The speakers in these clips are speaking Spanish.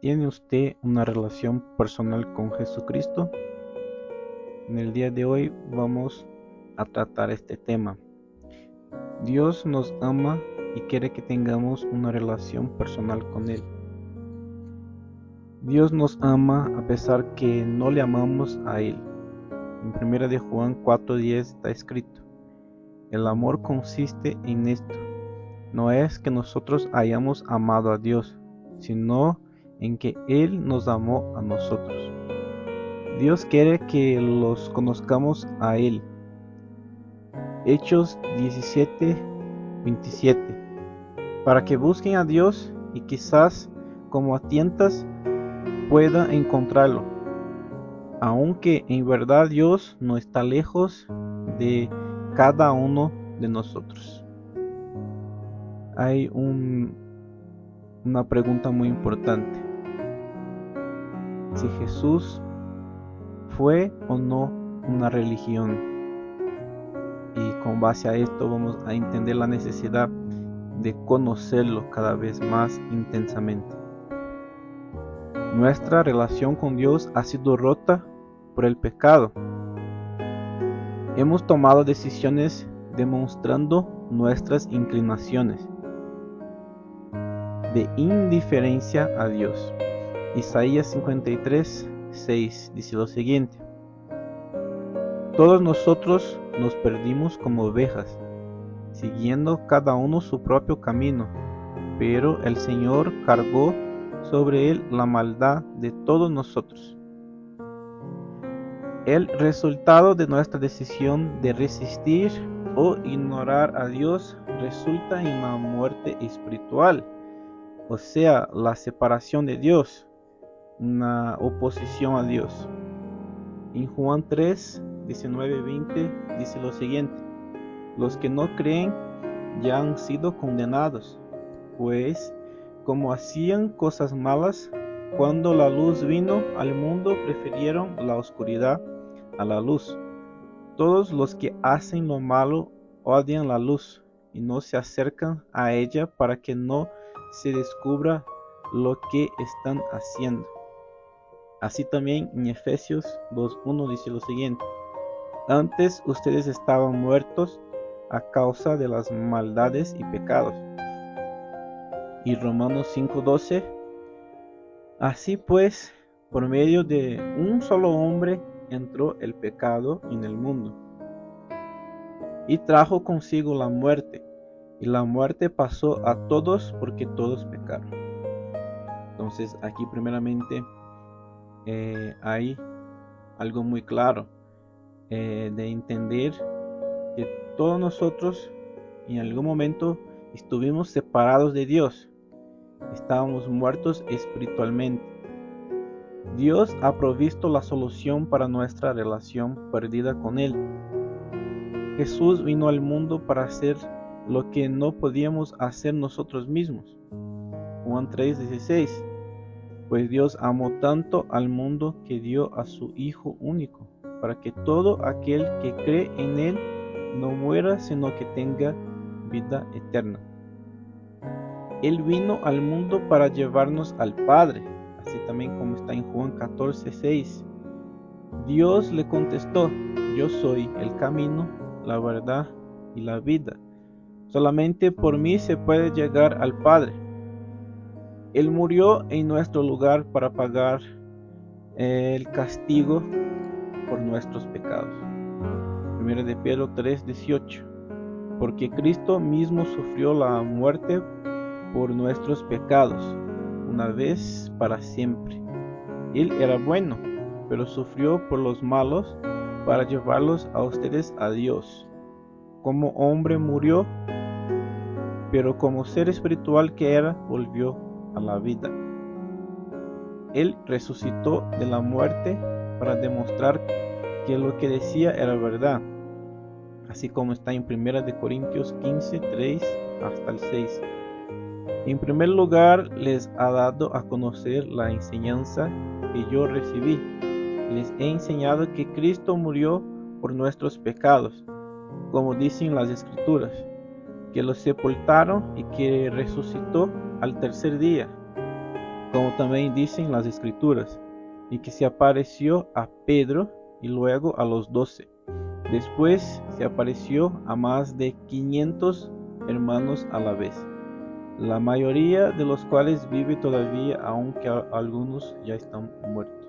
¿Tiene usted una relación personal con Jesucristo? En el día de hoy vamos a tratar este tema. Dios nos ama y quiere que tengamos una relación personal con Él. Dios nos ama a pesar que no le amamos a Él. En 1 de Juan 4:10 está escrito: el amor consiste en esto, no es que nosotros hayamos amado a Dios, sino en que Él nos amó a nosotros. Dios quiere que los conozcamos a Él. Hechos 17:27. Para que busquen a Dios y quizás, como a tientas, pueda encontrarlo. Aunque en verdad Dios no está lejos de cada uno de nosotros. Hay una pregunta muy importante. Si Jesús fue o no una religión. Y con base a esto vamos a entender la necesidad de conocerlo cada vez más intensamente. Nuestra relación con Dios ha sido rota por el pecado. Hemos tomado decisiones demostrando nuestras inclinaciones de indiferencia a Dios. Isaías 53:6 dice lo siguiente: todos nosotros nos perdimos como ovejas, siguiendo cada uno su propio camino, pero el Señor cargó sobre él la maldad de todos nosotros. El resultado de nuestra decisión de resistir o ignorar a Dios resulta en una muerte espiritual, o sea, la separación de Dios, una oposición a Dios. En Juan 3:19-20 dice lo siguiente: los que no creen ya han sido condenados, pues como hacían cosas malas, cuando la luz vino al mundo prefirieron la oscuridad a la luz. Todos los que hacen lo malo odian la luz y no se acercan a ella para que no se descubra lo que están haciendo. Así también en Efesios 2:1 dice lo siguiente: antes ustedes estaban muertos a causa de las maldades y pecados. Y Romanos 5:12: así pues, por medio de un solo hombre entró el pecado en el mundo, y trajo consigo la muerte, y la muerte pasó a todos porque todos pecaron. Entonces aquí primeramente hay algo muy claro de entender que todos nosotros en algún momento estuvimos separados de Dios, estábamos muertos espiritualmente. Dios ha provisto la solución para nuestra relación perdida con Él. Jesús vino al mundo para hacer lo que no podíamos hacer nosotros mismos. Juan 3:16: pues Dios amó tanto al mundo que dio a su Hijo único, para que todo aquel que cree en Él no muera, sino que tenga vida eterna. Él vino al mundo para llevarnos al Padre, así también como está en Juan 14:6. Dios le contestó: yo soy el camino, la verdad y la vida. Solamente por mí se puede llegar al Padre. Él murió en nuestro lugar para pagar el castigo por nuestros pecados. 1 de Pedro 3:18: porque Cristo mismo sufrió la muerte por nuestros pecados, una vez para siempre. Él era bueno, pero sufrió por los malos para llevarlos a ustedes a Dios. Como hombre murió, pero como ser espiritual que era, volvió a la vida. Él resucitó de la muerte para demostrar que lo que decía era verdad, así como está en 1 de Corintios 15:3 hasta el 6. En primer lugar, les ha dado a conocer la enseñanza que yo recibí. Les he enseñado que Cristo murió por nuestros pecados, como dicen las Escrituras, que lo sepultaron y que resucitó al tercer día. como también dicen las Escrituras, y que se apareció a Pedro y luego a los 12. Después se apareció a más de 500 hermanos a la vez, la mayoría de los cuales vive todavía, aunque algunos ya están muertos.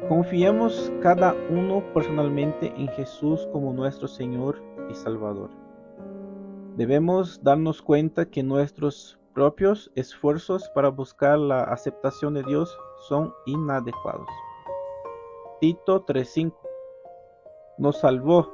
Confiemos cada uno personalmente en Jesús como nuestro Señor y Salvador. Debemos darnos cuenta que nuestros propios esfuerzos para buscar la aceptación de Dios son inadecuados. Tito 3:5 nos salvó,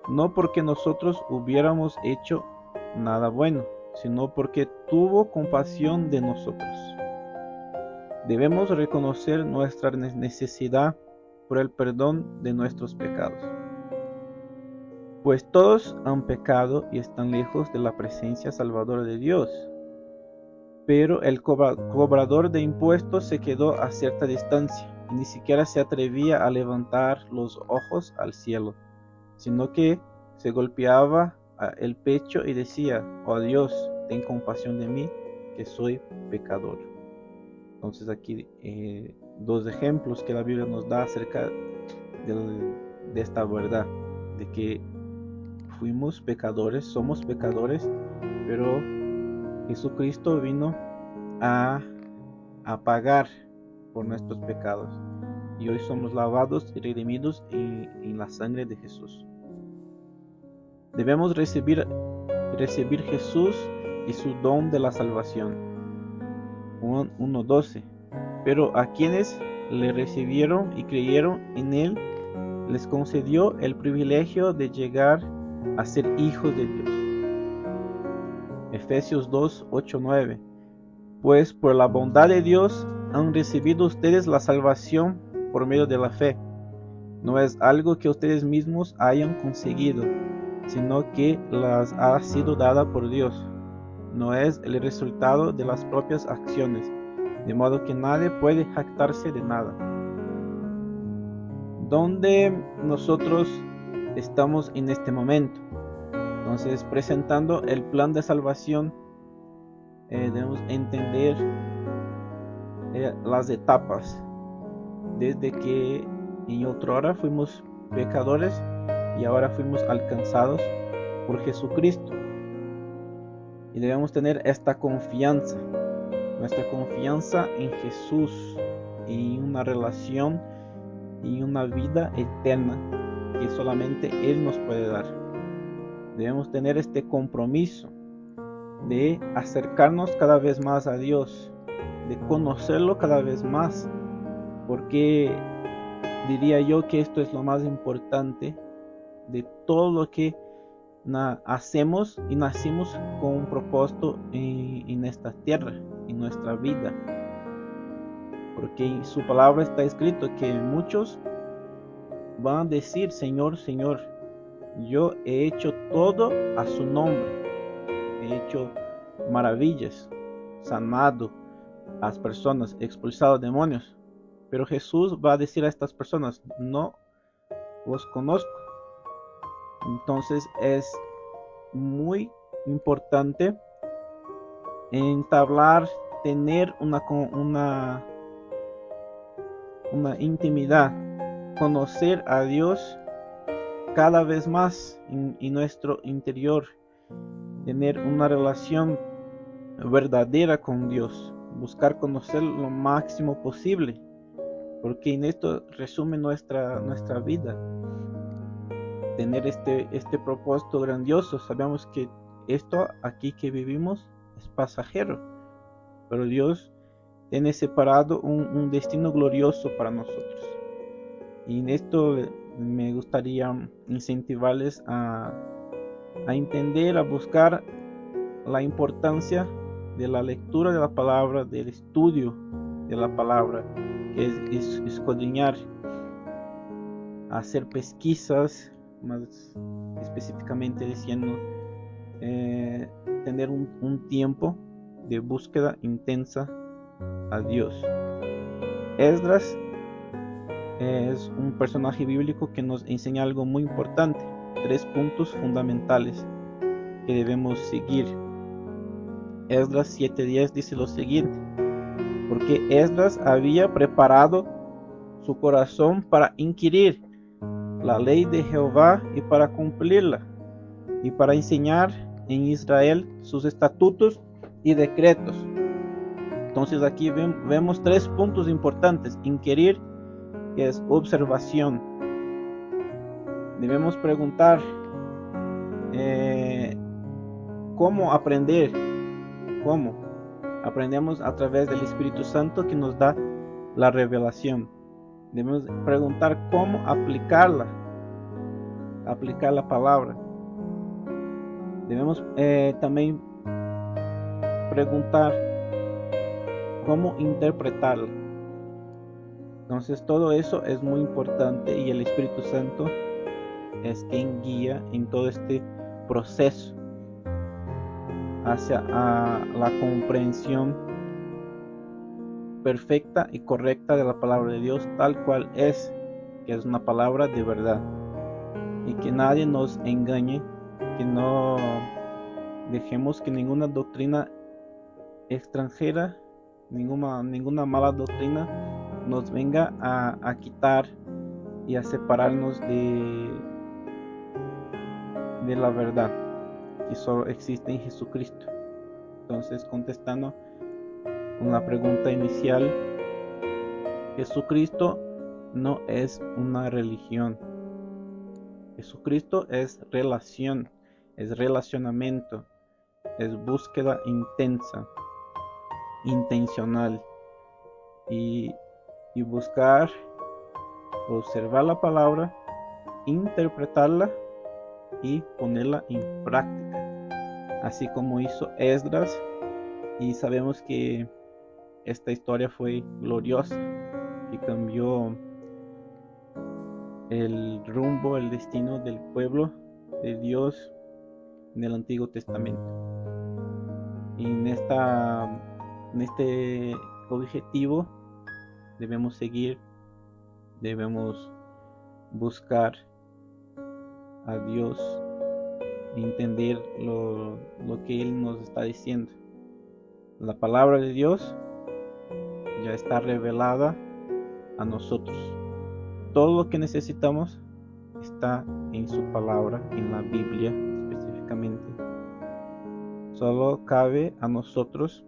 no porque nosotros hubiéramos hecho nada bueno, sino porque tuvo compasión de nosotros. Debemos reconocer nuestra necesidad por el perdón de nuestros pecados, pues todos han pecado y están lejos de la presencia salvadora de Dios. Pero el cobrador de impuestos se quedó a cierta distancia y ni siquiera se atrevía a levantar los ojos al cielo, sino que se golpeaba el pecho y decía: oh Dios, ten compasión de mí, que soy pecador. Entonces aquí dos ejemplos que la Biblia nos da acerca de esta verdad, de que fuimos pecadores, somos pecadores, pero Jesucristo vino a pagar por nuestros pecados, y hoy somos lavados y redimidos en la sangre de Jesús. Debemos recibir Jesús y su don de la salvación. 1:12. Pero a quienes le recibieron y creyeron en él, les concedió el privilegio de llegar a ser hijos de Dios. Efesios 2:8-9. Pues por la bondad de Dios han recibido ustedes la salvación por medio de la fe. No es algo que ustedes mismos hayan conseguido, sino que las ha sido dada por Dios. No es el resultado de las propias acciones, de modo que nadie puede jactarse de nada. ¿Dónde nosotros estamos en este momento? Entonces, presentando el plan de salvación, debemos entender las etapas, desde que en otra hora fuimos pecadores y ahora fuimos alcanzados por Jesucristo. Y debemos tener esta confianza, nuestra confianza en Jesús, en una relación y una vida eterna que solamente Él nos puede dar. Debemos tener este compromiso de acercarnos cada vez más a Dios, de conocerlo cada vez más, porque diría yo que esto es lo más importante de todo lo que hacemos, y nacimos con un propósito en esta tierra, en nuestra vida, porque en su palabra está escrito que muchos van a decir: Señor, Señor, yo he hecho todo a su nombre, he hecho maravillas, sanado a las personas, expulsado demonios. Pero Jesús va a decir a estas personas: no os conozco. Entonces es muy importante entablar, tener una intimidad, conocer a Dios cada vez más en nuestro interior, tener una relación verdadera con Dios, buscar conocer lo máximo posible, porque en esto resume nuestra vida. Tener este propósito grandioso. Sabemos que esto aquí que vivimos es pasajero, pero Dios tiene separado un destino glorioso para nosotros. Y en esto me gustaría incentivarles a entender, a buscar la importancia de la lectura de la palabra, del estudio de la palabra, que es escudriñar, hacer pesquisas, más específicamente diciendo, tener un tiempo de búsqueda intensa a Dios. Esdras es un personaje bíblico que nos enseña algo muy importante, 3 puntos fundamentales que debemos seguir. Esdras 7:10 dice lo siguiente: porque Esdras había preparado su corazón para inquirir la ley de Jehová y para cumplirla, y para enseñar en Israel sus estatutos y decretos. Entonces aquí vemos 3 puntos importantes. Inquirir, que es observación. Debemos preguntar cómo aprender. ¿Cómo? Aprendemos a través del Espíritu Santo que nos da la revelación. Debemos preguntar cómo aplicar la palabra. Debemos también preguntar cómo interpretarla. Entonces todo eso es muy importante, y el Espíritu Santo es quien guía en todo este proceso hacia la comprensión perfecta y correcta de la palabra de Dios, tal cual es, que es una palabra de verdad, y que nadie nos engañe, que no dejemos que ninguna doctrina extranjera, ninguna mala doctrina nos venga a quitar y a separarnos de la verdad que solo existe en Jesucristo. Entonces, contestando una pregunta inicial, Jesucristo no es una religión. Jesucristo es relación, es relacionamiento, es búsqueda intensa, intencional, y buscar observar la palabra, interpretarla y ponerla en práctica, así como hizo Esdras. Y sabemos que esta historia fue gloriosa, que cambió el rumbo, el destino del pueblo de Dios en el Antiguo Testamento. Y en este objetivo debemos seguir, debemos buscar a Dios, entender lo que Él nos está diciendo. La palabra de Dios ya está revelada a nosotros. Todo lo que necesitamos está en su palabra, en la Biblia específicamente. Solo cabe a nosotros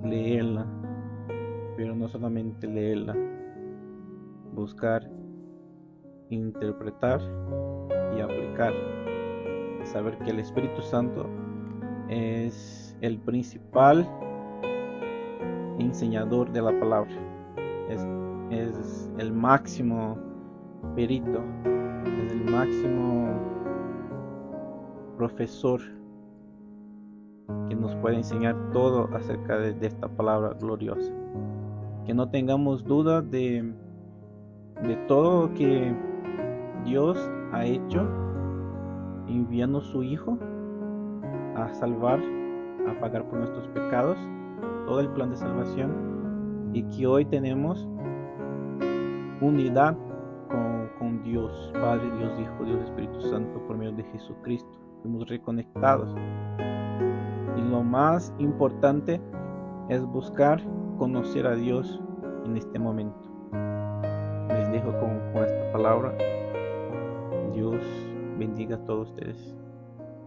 leerla, pero no solamente leerla, buscar, interpretar y aplicar. Saber que el Espíritu Santo es el principal enseñador de la palabra, es el máximo perito, es el máximo profesor que nos puede enseñar todo acerca de esta palabra gloriosa. Que no tengamos duda de todo lo que Dios ha hecho, enviando a su Hijo a salvar, a pagar por nuestros pecados, todo el plan de salvación, y que hoy tenemos unidad con Dios Padre, Dios Hijo, Dios Espíritu Santo por medio de Jesucristo. Fuimos reconectados, y lo más importante es buscar conocer a Dios en este momento. Les dejo con esta palabra. Dios bendiga a todos ustedes.